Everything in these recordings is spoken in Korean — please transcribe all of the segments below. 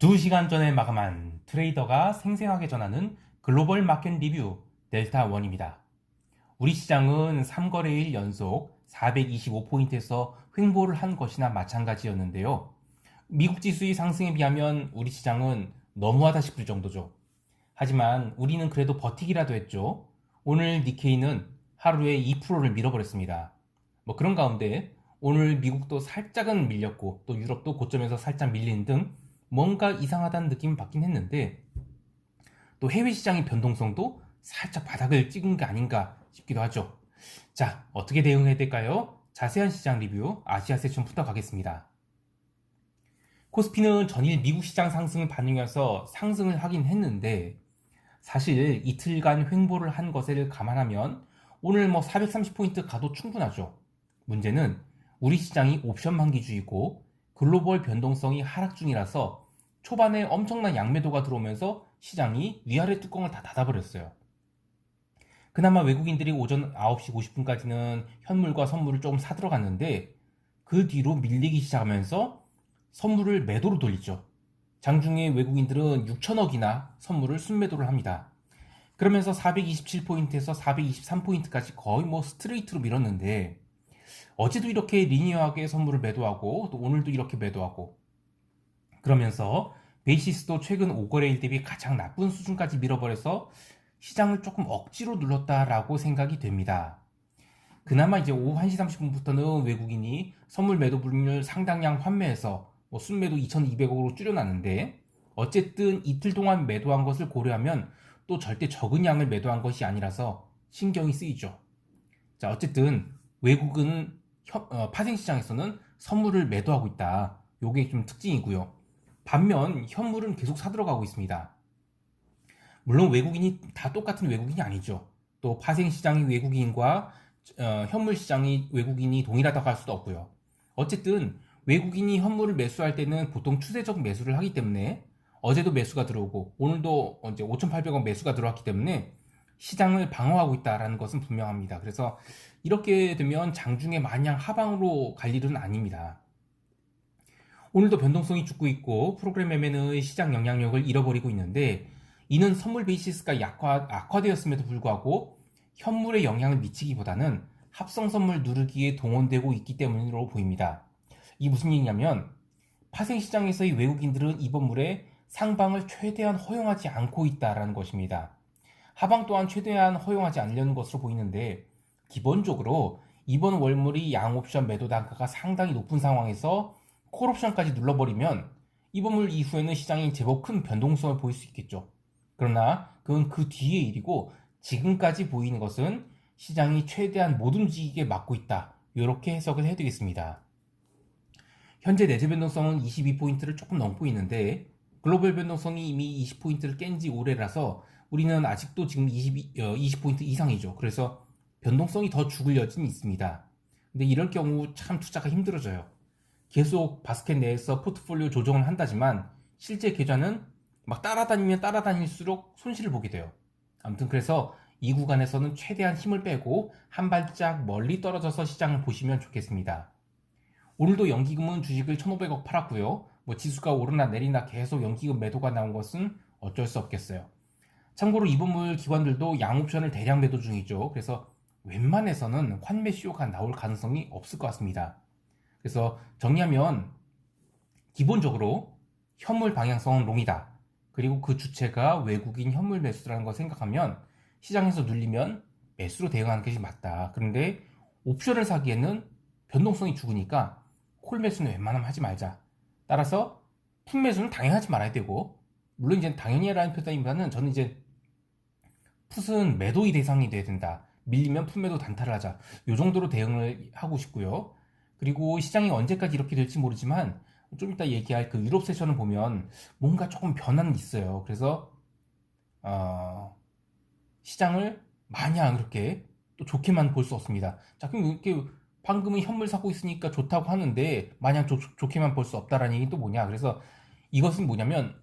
2시간 전에 마감한 트레이더가 생생하게 전하는 글로벌 마켓 리뷰 델타1입니다. 우리 시장은 3거래일 연속 425포인트에서 횡보를 한 것이나 마찬가지였는데요. 미국 지수의 상승에 비하면 우리 시장은 너무하다 싶을 정도죠. 하지만 우리는 그래도 버티기라도 했죠. 오늘 니케이는 하루에 2%를 밀어버렸습니다. 그런 가운데 오늘 미국도 살짝은 밀렸고 또 유럽도 고점에서 살짝 밀린 등 뭔가 이상하다는 느낌이 받긴 했는데 또 해외 시장의 변동성도 살짝 바닥을 찍은 게 아닌가 싶기도 하죠. 자, 어떻게 대응해야 될까요? 자세한 시장 리뷰 아시아 세션부터 가겠습니다. 코스피는 전일 미국 시장 상승을 반영해서 상승을 하긴 했는데 사실 이틀간 횡보를 한 것을 감안하면 오늘 430포인트 가도 충분하죠. 문제는 우리 시장이 옵션 만기주의고 글로벌 변동성이 하락 중이라서 초반에 엄청난 양매도가 들어오면서 시장이 위아래 뚜껑을 다 닫아버렸어요. 그나마 외국인들이 오전 9시 50분까지는 현물과 선물을 조금 사들어갔는데 그 뒤로 밀리기 시작하면서 선물을 매도로 돌리죠. 장중에 외국인들은 6천억이나 선물을 순매도를 합니다. 그러면서 427포인트에서 423포인트까지 거의 스트레이트로 밀었는데 어제도 이렇게 리니어하게 선물을 매도하고 또 오늘도 이렇게 매도하고 그러면서 베이시스도 최근 5거래일 대비 가장 나쁜 수준까지 밀어버려서 시장을 조금 억지로 눌렀다라고 생각이 됩니다. 그나마 이제 오후 1시 30분부터는 외국인이 선물 매도 분을 상당량 환매해서 순매도 2,200억으로 줄여놨는데 어쨌든 이틀 동안 매도한 것을 고려하면 또 절대 적은 양을 매도한 것이 아니라서 신경이 쓰이죠. 자, 어쨌든 외국은 파생시장에서는 선물을 매도하고 있다. 요게 좀 특징이고요. 반면 현물은 계속 사들어가고 있습니다. 물론 외국인이 다 똑같은 외국인이 아니죠. 또 파생시장이 외국인과 현물시장이 외국인이 동일하다고 할 수도 없고요. 어쨌든 외국인이 현물을 매수할 때는 보통 추세적 매수를 하기 때문에 어제도 매수가 들어오고 오늘도 이제 5,800원 매수가 들어왔기 때문에 시장을 방어하고 있다는 것은 분명합니다. 그래서 이렇게 되면 장중에 마냥 하방으로 갈 일은 아닙니다. 오늘도 변동성이 죽고 있고 프로그램 매매는 시장 영향력을 잃어버리고 있는데 이는 선물 베이시스가 악화되었음에도 불구하고 현물에 영향을 미치기보다는 합성 선물 누르기에 동원되고 있기 때문으로 보입니다. 이게 무슨 얘기냐면 파생시장에서의 외국인들은 이번 물에 상방을 최대한 허용하지 않고 있다는 것입니다. 하방 또한 최대한 허용하지 않으려는 것으로 보이는데 기본적으로 이번 월물이 양옵션 매도 단가가 상당히 높은 상황에서 콜옵션까지 눌러버리면 이번 물 이후에는 시장이 제법 큰 변동성을 보일 수 있겠죠. 그러나 그건 그 뒤의 일이고 지금까지 보이는 것은 시장이 최대한 못 움직이게 막고 있다. 이렇게 해석을 해드리겠습니다. 현재 내재 변동성은 22포인트를 조금 넘고 있는데 글로벌 변동성이 이미 20포인트를 깬 지 오래라서 우리는 아직도 지금 20포인트 이상이죠. 그래서 변동성이 더 죽을 여지는 있습니다. 근데 이럴 경우 참 투자가 힘들어져요. 계속 바스켓 내에서 포트폴리오 조정을 한다지만 실제 계좌는 따라다니면 따라다닐수록 손실을 보게 돼요. 아무튼 그래서 이 구간에서는 최대한 힘을 빼고 한 발짝 멀리 떨어져서 시장을 보시면 좋겠습니다. 오늘도 연기금은 주식을 1,500억 팔았고요. 지수가 오르나 내리나 계속 연기금 매도가 나온 것은 어쩔 수 없겠어요. 참고로 이번물 기관들도 양옵션을 대량 매도 중이죠. 그래서 웬만해서는 환매 시효가 나올 가능성이 없을 것 같습니다. 그래서 정리하면 기본적으로 현물 방향성은 롱이다. 그리고 그 주체가 외국인 현물 매수라는 걸 생각하면 시장에서 눌리면 매수로 대응하는 것이 맞다. 그런데 옵션을 사기에는 변동성이 죽으니까 콜 매수는 웬만하면 하지 말자. 따라서 풋 매수는 당연히 하지 말아야 되고 물론 이제 당연히 라는 표현보다는 저는 이제 풋은 매도의 대상이 돼야 된다. 밀리면 풋 매도 단타를 하자. 이 정도로 대응을 하고 싶고요. 그리고 시장이 언제까지 이렇게 될지 모르지만 좀 이따 얘기할 그 유럽 세션을 보면 뭔가 조금 변화는 있어요. 그래서 시장을 마냥 그렇게 또 좋게만 볼 수 없습니다. 자, 그럼 이렇게 방금은 현물 사고 있으니까 좋다고 하는데 마냥 좋게만 볼 수 없다라는 얘기는 또 뭐냐? 그래서 이것은 뭐냐면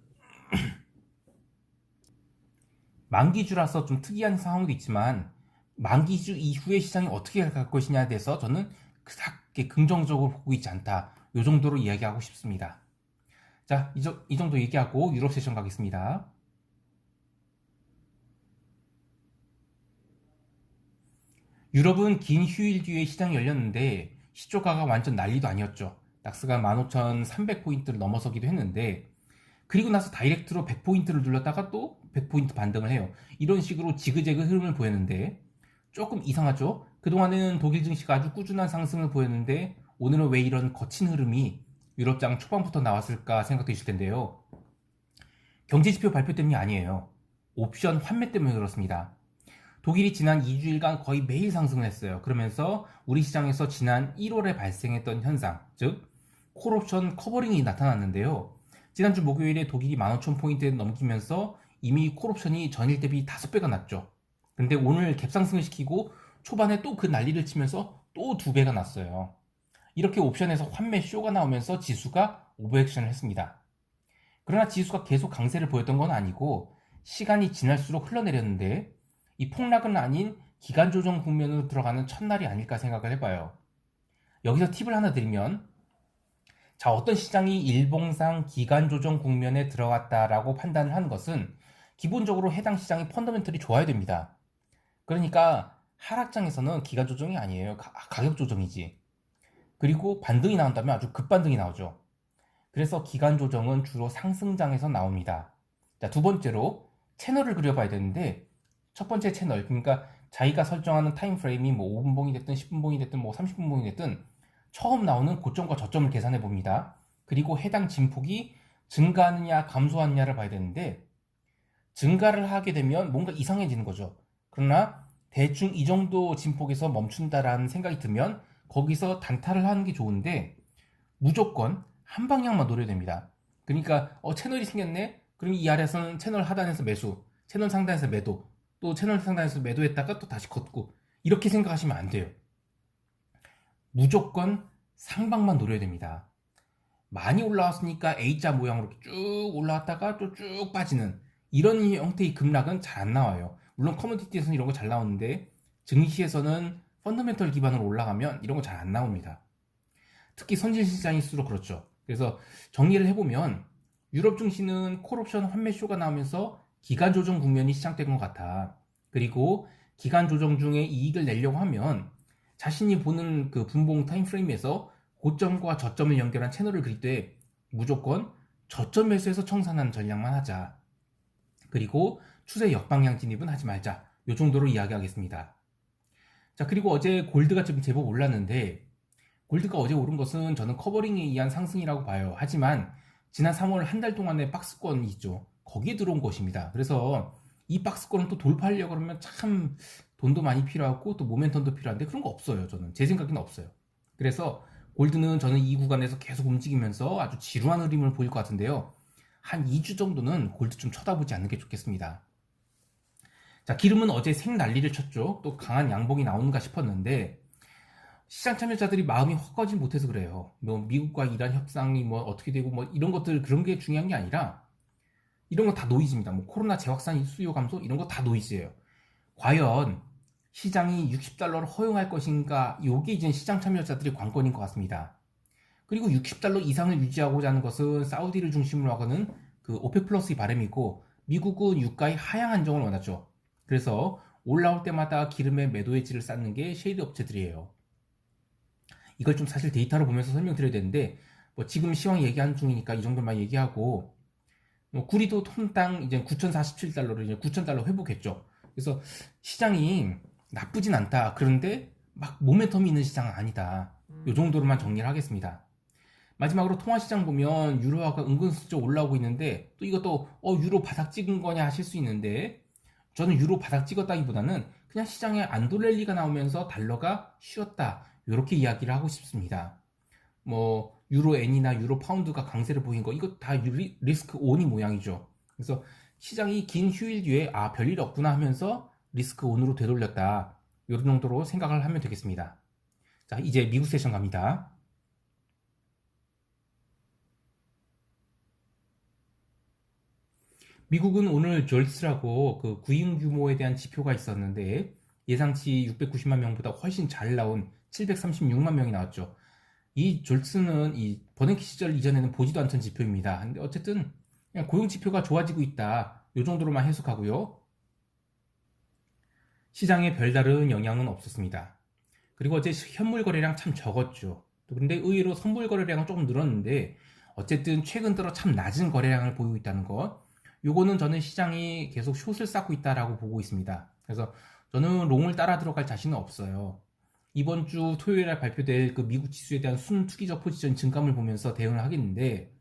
만기주라서 좀 특이한 상황도 있지만 만기주 이후에 시장이 어떻게 갈 것이냐에 대해서 저는 그렇게 긍정적으로 보고 있지 않다. 이 정도로 이야기하고 싶습니다. 자, 이 정도 얘기하고 유럽 세션 가겠습니다. 유럽은 긴 휴일 뒤에 시장이 열렸는데 시초가가 완전 난리도 아니었죠. 닥스가 15,300포인트를 넘어서기도 했는데 그리고 나서 다이렉트로 100포인트를 눌렀다가 또 100포인트 반등을 해요. 이런 식으로 지그재그 흐름을 보였는데 조금 이상하죠? 그동안은 독일 증시가 아주 꾸준한 상승을 보였는데 오늘은 왜 이런 거친 흐름이 유럽장 초반부터 나왔을까 생각되실 텐데요. 경제지표 발표 때문이 아니에요. 옵션 환매 때문에 그렇습니다. 독일이 지난 2주일간 거의 매일 상승을 했어요. 그러면서 우리 시장에서 지난 1월에 발생했던 현상, 즉 콜옵션 커버링이 나타났는데요. 지난주 목요일에 독일이 15,000포인트에 넘기면서 이미 콜옵션이 전일 대비 5배가 났죠. 근데 오늘 갭상승을 시키고 초반에 또 그 난리를 치면서 또 2배가 났어요. 이렇게 옵션에서 환매 쇼가 나오면서 지수가 오버액션을 했습니다. 그러나 지수가 계속 강세를 보였던 건 아니고 시간이 지날수록 흘러내렸는데 이 폭락은 아닌 기간 조정 국면으로 들어가는 첫날이 아닐까 생각을 해봐요. 여기서 팁을 하나 드리면 자, 어떤 시장이 일봉상 기간 조정 국면에 들어갔다라고 판단을 하는 것은 기본적으로 해당 시장이 펀더멘털이 좋아야 됩니다. 그러니까 하락장에서는 기간 조정이 아니에요. 가격 조정이지. 그리고 반등이 나온다면 아주 급반등이 나오죠. 그래서 기간 조정은 주로 상승장에서 나옵니다. 자, 두 번째로 채널을 그려봐야 되는데 첫 번째 채널, 그러니까 자기가 설정하는 타임프레임이 뭐 5분봉이 됐든 10분봉이 됐든 뭐 30분봉이 됐든 처음 나오는 고점과 저점을 계산해 봅니다. 그리고 해당 진폭이 증가하느냐 감소하느냐를 봐야 되는데 증가를 하게 되면 뭔가 이상해지는 거죠. 그러나 대충 이 정도 진폭에서 멈춘다라는 생각이 들면 거기서 단타를 하는 게 좋은데 무조건 한 방향만 노려야 됩니다. 그러니까 채널이 생겼네? 그럼 이 아래에서는 채널 하단에서 매수, 채널 상단에서 매도, 또 채널 상단에서 매도했다가 또 다시 걷고 이렇게 생각하시면 안 돼요. 무조건 상방만 노려야 됩니다. 많이 올라왔으니까 A자 모양으로 쭉 올라왔다가 또 쭉 빠지는 이런 형태의 급락은 잘 안 나와요. 물론 커머디티에서는 이런 거 잘 나오는데 증시에서는 펀더멘털 기반으로 올라가면 이런 거 잘 안 나옵니다. 특히 선진시장일수록 그렇죠. 그래서 정리를 해보면 유럽 증시는 콜옵션 환매 쇼가 나오면서 기간 조정 국면이 시작된 것 같아. 그리고 기간 조정 중에 이익을 내려고 하면 자신이 보는 그 분봉 타임프레임에서 고점과 저점을 연결한 채널을 그릴 때 무조건 저점 매수에서 청산하는 전략만 하자. 그리고 추세 역방향 진입은 하지 말자. 이 정도로 이야기하겠습니다. 자, 그리고 어제 골드가 좀 제법 올랐는데 골드가 어제 오른 것은 저는 커버링에 의한 상승이라고 봐요. 하지만 지난 3월 한 달 동안의 박스권이 있죠. 거기에 들어온 것입니다. 그래서 이 박스권을 또 돌파하려고 그러면 참 돈도 많이 필요하고 또 모멘텀도 필요한데 그런 거 없어요. 저는 제 생각에는 없어요. 그래서 골드는 저는 이 구간에서 계속 움직이면서 아주 지루한 흐름을 보일 것 같은데요. 한 2주 정도는 골드 좀 쳐다보지 않는 게 좋겠습니다. 자, 기름은 어제 생난리를 쳤죠. 또 강한 양봉이 나오는가 싶었는데 시장 참여자들이 마음이 확고하지 못해서 그래요. 뭐 미국과 이란 협상이 뭐 어떻게 되고 뭐 이런 것들 그런 게 중요한 게 아니라 이런 거 다 노이즈입니다. 뭐 코로나 재확산 수요 감소 이런 거 다 노이즈예요. 과연 시장이 60달러를 허용할 것인가 이게 이제 시장 참여자들의 관건인 것 같습니다. 그리고 60달러 이상을 유지하고자 하는 것은 사우디를 중심으로 하고는 그 오펙 플러스의 바람이고 미국은 유가의 하향 안정을 원하죠. 그래서 올라올 때마다 기름의 매도 엣지를 쌓는 게 셰일드 업체들이에요. 이걸 좀 사실 데이터로 보면서 설명드려야 되는데 뭐 지금 시황 얘기하는 중이니까 이 정도만 얘기하고 뭐 구리도 톤당 이제 9,047달러로 이제 9,000달러 회복했죠. 그래서 시장이 나쁘진 않다. 그런데 막 모멘텀이 있는 시장은 아니다. 이 정도로만 정리를 하겠습니다. 마지막으로 통화시장 보면 유로화가 은근슬쩍 올라오고 있는데 또 이것도 유로 바닥 찍은 거냐 하실 수 있는데 저는 유로 바닥 찍었다기보다는 그냥 시장에 안도랠리가 나오면서 달러가 쉬었다. 이렇게 이야기를 하고 싶습니다. 뭐 유로 엔이나 유로 파운드가 강세를 보인 거 이거 다 리스크 온이 모양이죠. 그래서 시장이 긴 휴일 뒤에 별일 없구나 하면서 리스크 온으로 되돌렸다. 이런 정도로 생각을 하면 되겠습니다. 자, 이제 미국 세션 갑니다. 미국은 오늘 졸스라고 그 구인 규모에 대한 지표가 있었는데 예상치 690만 명보다 훨씬 잘 나온 736만 명이 나왔죠. 이 졸스는 이 버냉키 시절 이전에는 보지도 않던 지표입니다. 근데 어쨌든 그냥 고용 지표가 좋아지고 있다. 이 정도로만 해석하고요. 시장에 별다른 영향은 없었습니다. 그리고 어제 현물 거래량 참 적었죠. 근데 의외로 선물 거래량은 조금 늘었는데 어쨌든 최근 들어 참 낮은 거래량을 보이고 있다는 것. 요거는 저는 시장이 계속 숏을 쌓고 있다라고 보고 있습니다. 그래서 저는 롱을 따라 들어갈 자신은 없어요. 이번 주 토요일에 발표될 그 미국 지수에 대한 순투기적 포지션 증감을 보면서 대응을 하겠는데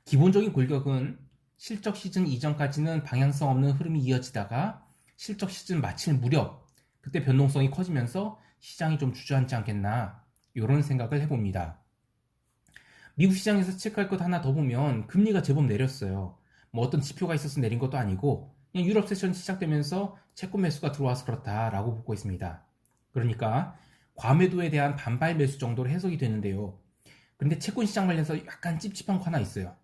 기본적인 골격은 실적 시즌 이전까지는 방향성 없는 흐름이 이어지다가 실적 시즌 마칠 무렵 그때 변동성이 커지면서 시장이 좀 주저앉지 않겠나 이런 생각을 해봅니다. 미국 시장에서 체크할 것 하나 더 보면 금리가 제법 내렸어요. 뭐 어떤 지표가 있어서 내린 것도 아니고 그냥 유럽 세션 시작되면서 채권 매수가 들어와서 그렇다라고 보고 있습니다. 그러니까 과매도에 대한 반발 매수 정도로 해석이 되는데요. 그런데 채권 시장 관련해서 약간 찝찝한 거 하나 있어요.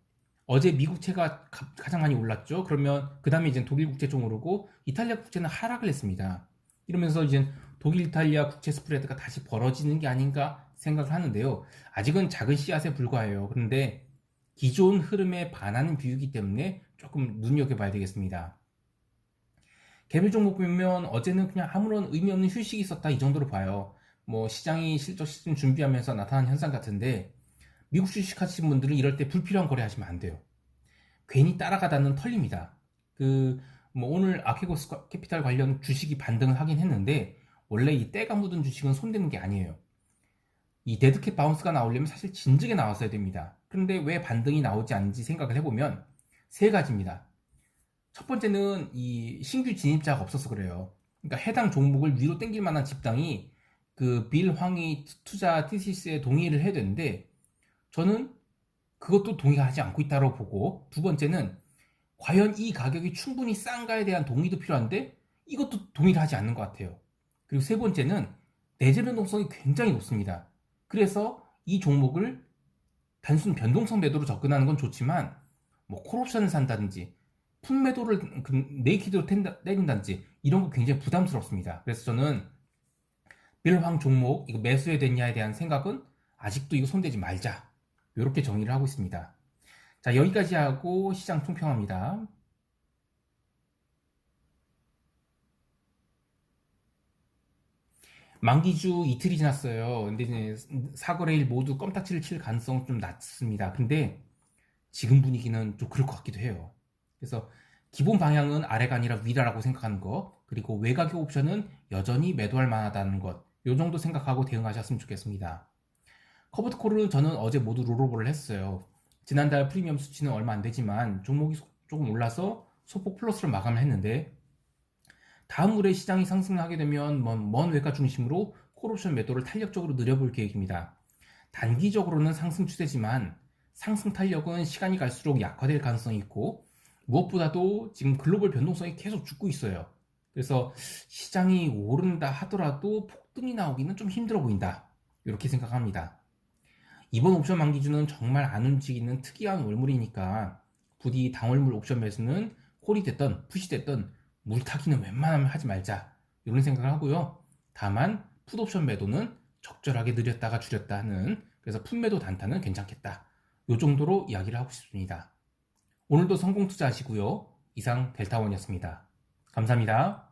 어제 미국채가 가장 많이 올랐죠. 그러면 그 다음에 이제 독일 국채 좀 오르고 이탈리아 국채는 하락을 했습니다. 이러면서 이제 독일 이탈리아 국채 스프레드가 다시 벌어지는 게 아닌가 생각을 하는데요. 아직은 작은 씨앗에 불과해요. 그런데 기존 흐름에 반하는 비유이기 때문에 조금 눈여겨봐야 되겠습니다. 개별 종목 보면 어제는 그냥 아무런 의미 없는 휴식이 있었다 이 정도로 봐요. 뭐 시장이 실적 시즌 준비하면서 나타난 현상 같은데 미국 주식 하시는 분들은 이럴 때 불필요한 거래 하시면 안 돼요. 괜히 따라가다는 털립니다. 뭐 오늘 아케고스 캐피탈 관련 주식이 반등을 하긴 했는데 원래 이 때가 묻은 주식은 손대는 게 아니에요. 이 데드캣 바운스가 나오려면 사실 진즉에 나왔어야 됩니다. 그런데 왜 반등이 나오지 않는지 생각을 해보면 세 가지입니다. 첫 번째는 이 신규 진입자가 없어서 그래요. 그러니까 해당 종목을 위로 땡길 만한 집단이 그 빌 황이 투자 티시스에 동의를 해야 되는데 저는 그것도 동의하지 않고 있다고 보고 두 번째는 과연 이 가격이 충분히 싼가에 대한 동의도 필요한데 이것도 동의를 하지 않는 것 같아요. 그리고 세 번째는 내재 변동성이 굉장히 높습니다. 그래서 이 종목을 단순 변동성 매도로 접근하는 건 좋지만 뭐 콜옵션을 산다든지 풋매도를 네이키드로 때린다든지 이런 거 굉장히 부담스럽습니다. 그래서 저는 빌황 종목 이거 매수해야 되냐에 대한 생각은 아직도 이거 손대지 말자 이렇게 정의를 하고 있습니다. 자, 여기까지 하고 시장 총평합니다. 만기주 이틀이 지났어요. 근데 이제 사거래일 모두 껌딱지를 칠 가능성 좀 낮습니다. 근데 지금 분위기는 좀 그럴 것 같기도 해요. 그래서 기본 방향은 아래가 아니라 위라라고 생각하는 것, 그리고 외곽의 옵션은 여전히 매도할 만하다는 것, 요 정도 생각하고 대응하셨으면 좋겠습니다. 커버트콜은 저는 어제 모두 롤오버를 했어요. 지난달 프리미엄 수치는 얼마 안 되지만 종목이 조금 올라서 소폭 플러스로 마감을 했는데 다음 물에 시장이 상승하게 되면 먼 외과 중심으로 콜옵션 매도를 탄력적으로 늘려볼 계획입니다. 단기적으로는 상승 추세지만 상승 탄력은 시간이 갈수록 약화될 가능성이 있고 무엇보다도 지금 글로벌 변동성이 계속 죽고 있어요. 그래서 시장이 오른다 하더라도 폭등이 나오기는 좀 힘들어 보인다. 이렇게 생각합니다. 이번 옵션 만기주는 정말 안 움직이는 특이한 월물이니까 부디 당월물 옵션 매수는 콜이 됐던 푸시 됐던 물타기는 웬만하면 하지 말자 이런 생각을 하고요. 다만 풋옵션 매도는 적절하게 늘렸다가 줄였다 하는 그래서 풋매도 단타는 괜찮겠다. 이 정도로 이야기를 하고 싶습니다. 오늘도 성공 투자하시고요. 이상 델타원이었습니다. 감사합니다.